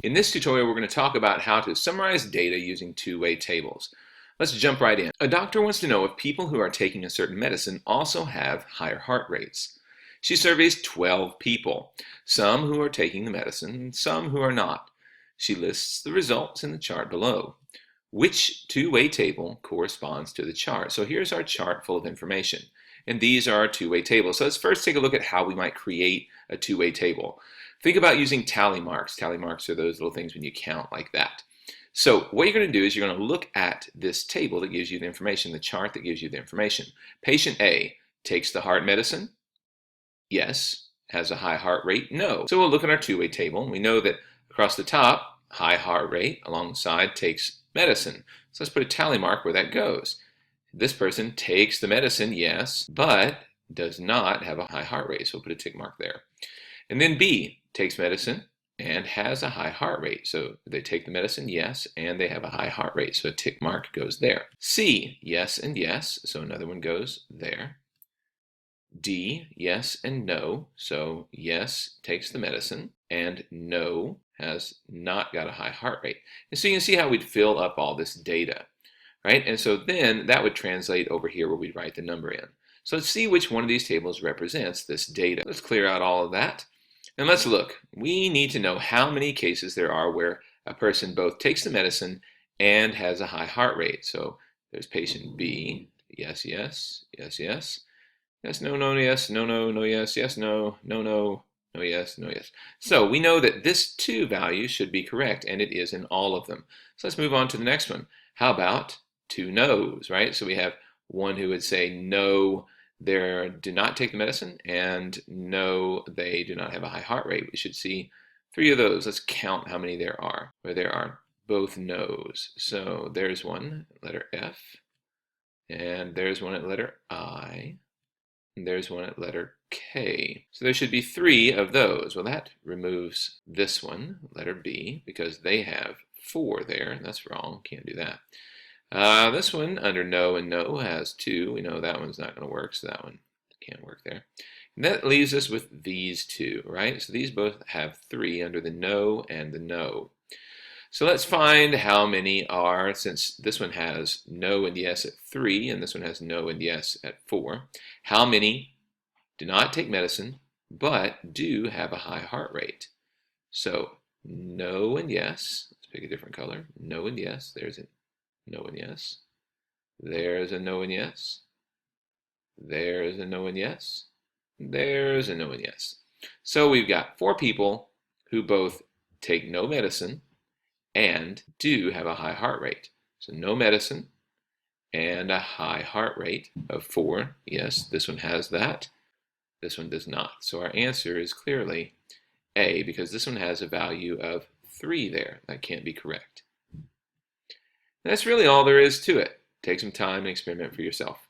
In this tutorial, we're going to talk about how to summarize data using two-way tables. Let's jump right in. A doctor wants to know if people who are taking a certain medicine also have higher heart rates. She surveys 12 people, some who are taking the medicine and some who are not. She lists the results in the chart below. Which two-way table corresponds to the chart? So here's our chart full of information. And these are our two-way tables. So let's first take a look at how we might create a two-way table. Think about using tally marks. Tally marks are those little things when you count like that. So what you're going to do is you're going to look at this table that gives you the information, the chart that gives you the information. Patient A takes the heart medicine. Yes. Has a high heart rate? No. So we'll look at our two-way table, and we know that across the top, high heart rate, alongside takes medicine. So let's put a tally mark where that goes. This person takes the medicine, yes, but does not have a high heart rate. So we'll put a tick mark there. And then B takes medicine and has a high heart rate. So they take the medicine, yes, and they have a high heart rate. So a tick mark goes there. C, yes and yes. So another one goes there. D, yes and no. So yes takes the medicine and no has not got a high heart rate. And so you can see how we'd fill up all this data, right? And so then that would translate over here where we'd write the number in. So let's see which one of these tables represents this data. Let's clear out all of that. And let's look. We need to know how many cases there are where a person both takes the medicine and has a high heart rate. So there's patient B, yes, yes, yes, yes, yes, no, no, yes, no, no, no, yes, yes, no, no, no, no, yes, no, yes. So we know that this 2 value should be correct, and it is in all of them. So let's move on to the next one. How about 2 no's, right? So we have one who would say no, they do not take the medicine, and no, they do not have a high heart rate. We should see 3 of those. Let's count how many there are, where there are both no's. So there's one, letter F, and there's one at letter I, and there's one at letter K. So there should be 3 of those. Well, that removes this one, letter B, because they have 4 there. That's wrong. Can't do that. This one under no and no has 2. We know that one's not going to work, so that one can't work there. And that leaves us with these 2, right? So these both have 3 under the no and the no. So let's find how many are, since this one has no and yes at 3, and this one has no and yes at 4, how many do not take medicine but do have a high heart rate? So no and yes, let's pick a different color, no and yes, there's a no and yes. There's a no and yes. There's a no and yes. There's a no and yes. So we've got 4 people who both take no medicine and do have a high heart rate. So no medicine and a high heart rate of 4. Yes, this one has that. This one does not. So our answer is clearly A, because this one has a value of 3 there. That can't be correct. That's really all there is to it. Take some time and experiment for yourself.